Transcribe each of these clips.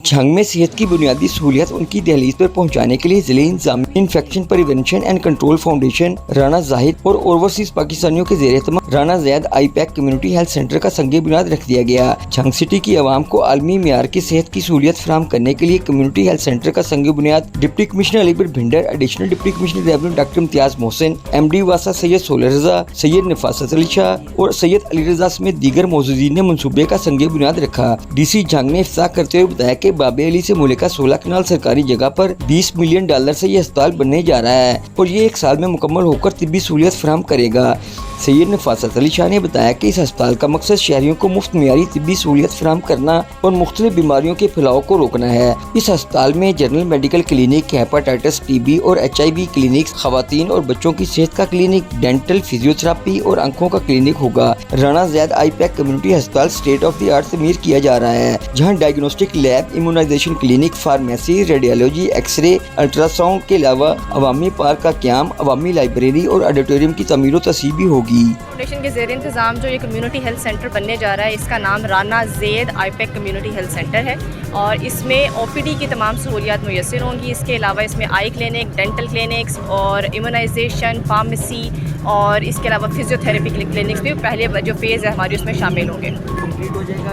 جھنگ میں صحت کی بنیادی سہولیات ان کی دہلیز پر پہنچانے کے لیے ضلعی انتظامیہ infection prevention and control foundation Rana Zahid اور اوورسیز پاکستانیوں کے زیر اہتمام رانا زید آئی پیک کمیونٹی ہیلتھ سینٹر کا سنگ بنیاد رکھ دیا گیا۔ جھنگ سٹی کی عوام کو عالمی معیار کی صحت کی سہولیات فراہم کرنے کے لیے کمیونٹی ہیلتھ سینٹر کا سنگ بنیاد deputy commissioner Ali Bhinder, additional deputy commissioner revenue doctor Imtiaz Mohsin, M D واسا سید سولر رضا، سید نفاست علی شاہ اور سید علی رضا سمیت دیگر موجودین نے منصوبے کا سنگ بنیاد رکھا۔ ڈی سی جھنگ نے افتتاح کرتے ہوئے بتایا کہ باب علی سے کا 16 کنال سرکاری جگہ پر $20 ملین سے یہ ہسپتال بننے جا رہا ہے اور یہ 1 سال میں مکمل ہو کر طبی سہولیات فراہم کرے گا۔ سید نفاست علی شاہ نے بتایا کہ اس ہسپتال کا مقصد شہریوں کو مفت معیاری طبی سہولیات فراہم کرنا اور مختلف بیماریوں کے پھیلاؤ کو روکنا ہے۔ اس ہسپتال میں general medical clinic, hepatitis T B اور HIV کلینکس، خواتین اور بچوں کی صحت کا کلینک، ڈینٹل، فزیوتھراپی اور آنکھوں کا کلینک ہوگا۔ رانا زید آئی پیک کمیونٹی ہسپتال اسٹیٹ آف دی آرٹ تعمیر کیا جا رہا ہے، جہاں diagnostic lab, immunisation clinic, pharmacy, radiology, X ray, ultra sound کے علاوہ عوامی پارک کا قیام، عوامی لائبریری اور آڈیٹوریم کی تعمیر و تصحیح بھی ہوگی۔ فاؤنڈیشن کے زیر انتظام جو یہ کمیونٹی ہیلتھ سینٹر بننے جا رہا ہے، اس کا نام رانا زید آئی پیک کمیونٹی ہیلتھ سینٹر ہے اور اس میں OPD کی تمام سہولیات میسر ہوں گی۔ اس کے علاوہ اس میں آئی کلینک، ڈینٹل کلینکس اور امیونائزیشن، فارمیسی اور اس کے علاوہ فزیوتھراپی کلینکس بھی پہلے جو فیز ہے ہماری اس میں شامل ہوں گے۔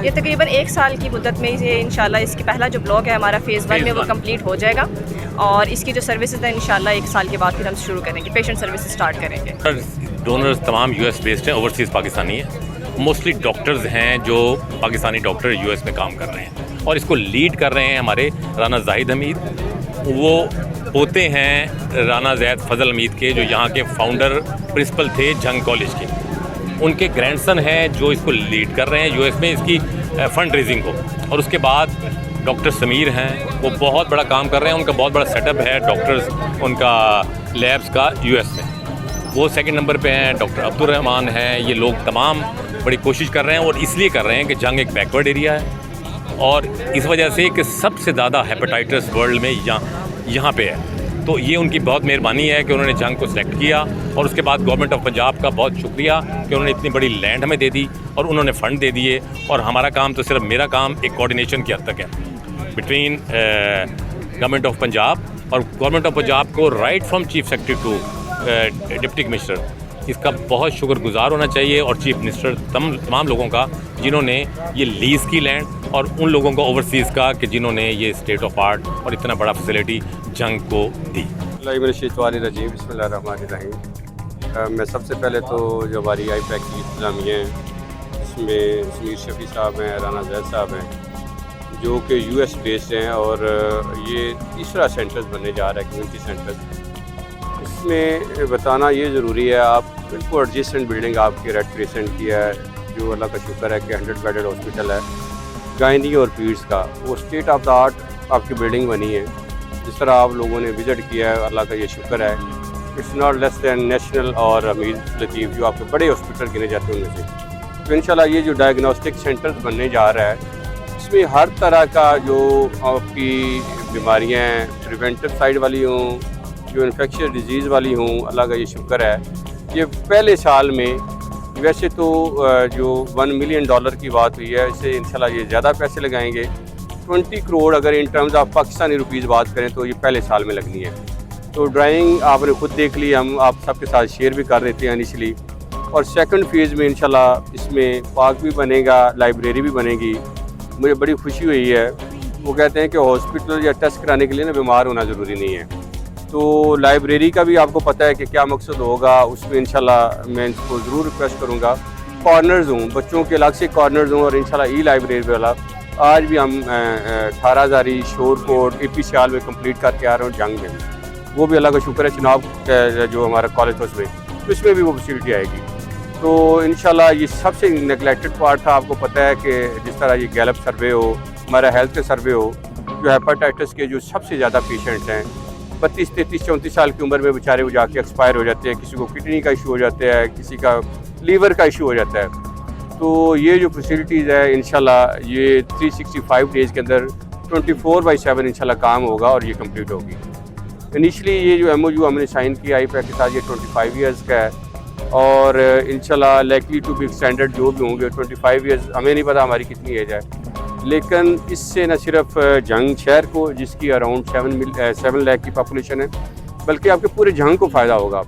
یہ تقریباً 1 سال کی مدت میں انشاءاللہ اس کی پہلا جو بلاک ہے ہمارا فیز 1 میں وہ کمپلیٹ ہو جائے گا اور اس کی جو سروسز ہیں انشاءاللہ 1 سال کے بعد پھر ہم شروع کریں گے، پیشنٹ سروسز سٹارٹ کریں گے۔ ڈونرز تمام US بیسڈ ہیں، اوورسیز پاکستانی ہیں، موسٹلی ڈاکٹرز ہیں جو پاکستانی ڈاکٹر US میں کام کر رہے ہیں اور اس کو لیڈ کر رہے ہیں ہمارے رانا زاہد حمید۔ وہ ہوتے ہیں رانا زید فضل حمید کے جو یہاں کے فاؤنڈر پرنسپل تھے جھنگ کالج کے، ان کے گرینڈ سن ہیں جو اس کو لیڈ کر رہے ہیں US میں اس کی فنڈ ریزنگ کو۔ اور اس کے بعد ڈاکٹر سمیر ہیں، وہ بہت بڑا کام کر رہے ہیں، ان کا بہت بڑا سیٹ اپ ہے ڈاکٹرز ان کا لیبس کا US میں، وہ 2nd نمبر پہ ہیں۔ ڈاکٹر عبدالرحمان ہیں، یہ لوگ تمام بڑی کوشش کر رہے ہیں اور اس لیے کر رہے ہیں کہ جنگ ایک بیکورڈ ایریا ہے اور اس وجہ سے کہ سب سے زیادہ ہیپاٹائٹس ورلڈ میں یہاں پہ ہے، تو یہ ان کی بہت مہربانی ہے کہ انہوں نے جنگ کو سلیکٹ کیا اور اس کے بعد گورنمنٹ آف پنجاب کا بہت شکریہ کہ انہوں نے اتنی بڑی لینڈ ہمیں دے دی اور انہوں نے فنڈ دے دیے اور ہمارا کام تو صرف میرا کام ایک کوآرڈینیشن کی حد تک ہے بٹوین گورنمنٹ آف پنجاب اور گورنمنٹ آف پنجاب کو right from chief secretary to deputy commissioner اس کا بہت شکر گزار ہونا چاہیے اور چیف منسٹر تمام لوگوں کا جنہوں نے یہ لیز کی لینڈ اور ان لوگوں کو اوورسیز کا کہ جنہوں نے یہ اسٹیٹ آف آرٹ اور اتنا بڑا فیسلٹی جنگ کو دی۔ بسم اللہ الرحمن الرحیم۔ میں سب سے پہلے تو جو ہماری آئی پیک کی انتظامیہ ہیں اس میں سمیر شفیع صاحب ہیں، رانا زید صاحب ہیں جو کہ US بیسڈ ہیں اور یہ تیسرا سینٹرز بننے جا رہا ہے کمیونٹی سینٹر۔ اس میں بتانا یہ ضروری ہے، آپ بالکل ایڈجسٹنٹ بلڈنگ آپ کی ریڈ کریسنٹ کی ہے جو اللہ کا شکر ہے کہ 100 بیڈڈ ہاسپٹل ہے گائنی اور پیڈس کا، وہ اسٹیٹ آف دا آرٹ آپ کی بلڈنگ بنی ہے۔ جس طرح آپ لوگوں نے وزٹ کیا ہے اللہ کا یہ شکر ہے، it's not less than national اور امیر لطیف جو آپ کے بڑے ہاسپٹل گنے جاتے ہیں ان میں سے۔ تو انشاءاللہ یہ جو ڈائگنوسٹک سینٹرز بننے جا رہا ہے اس میں ہر طرح کا جو آپ کی بیماریاں ہیں، پریونٹیو سائڈ والی ہوں، جو انفیکشس ڈیزیز والی ہوں، اللہ کا یہ شکر ہے یہ پہلے سال میں ویسے تو جو $1 ملین کی بات ہوئی ہے، اس سے انشاءاللہ یہ زیادہ پیسے لگائیں گے۔ 20 کروڑ اگر in terms of Pakistani rupees بات کریں تو یہ پہلے سال میں لگنی ہے۔ تو ڈرائنگ آپ نے خود دیکھ لی، ہم آپ سب کے ساتھ شیئر بھی کر دیتے ہیں انیشلی۔ اور 2nd فیز میں انشاءاللہ اس میں پارک بھی بنے گا، لائبریری بھی بنے گی۔ مجھے بڑی خوشی ہوئی ہے، وہ کہتے ہیں کہ ہاسپٹل یا ٹیسٹ کرانے کے لیے نا بیمار ہونا ضروری نہیں ہے، تو لائبریری کا بھی آپ کو پتہ ہے کہ کیا مقصد ہوگا، اس میں انشاءاللہ میں اس کو ضرور ریکویسٹ کروں گا کارنرز ہوں، بچوں کے الگ سے کارنرز ہوں اور انشاءاللہ ای لائبریری والا آج بھی ہم 18 شور کوٹ AP سیال میں کمپلیٹ کر کے آ رہے ہیں، جنگ میں وہ بھی اللہ کا شکر ہے چناب جو ہمارا کالج اس میں بھی وہ فیسلٹی آئے گی۔ تو انشاءاللہ یہ سب سے نیگلیکٹڈ پارٹ تھا، آپ کو پتہ ہے کہ جس طرح یہ گیلپ سروے ہو، ہمارا ہیلتھ کا سروے ہو، جو ہیپاٹائٹس کے جو سب سے زیادہ پیشنٹس ہیں 32, 33, 34 سال کی عمر میں بیچارے وہ جا کے ایکسپائر ہو جاتے ہیں، کسی کو کڈنی کا ایشو ہو جاتا ہے، کسی کا لیور کا ایشو ہو جاتا ہے۔ تو یہ جو فیسلٹیز ہے انشاءاللہ یہ 365 ڈیز کے اندر 24/7 انشاءاللہ کام ہوگا اور یہ کمپلیٹ ہوگی۔ انیشلی یہ جو MOU ہم نے سائن کیا آئی پیک کے ساتھ یہ 25 ایئرز کا ہے اور انشاءاللہ لیکلی ٹو بی ایکسٹینڈڈ جو بھی ہوں گے 25 ایئرز، ہمیں نہیں پتہ ہماری کتنی ایج ہے لیکن اس سے نہ صرف جھنگ شہر کو جس کی اراؤنڈ 7 لاکھ کی پاپولیشن ہے بلکہ آپ کے پورے جھنگ کو فائدہ ہوگا.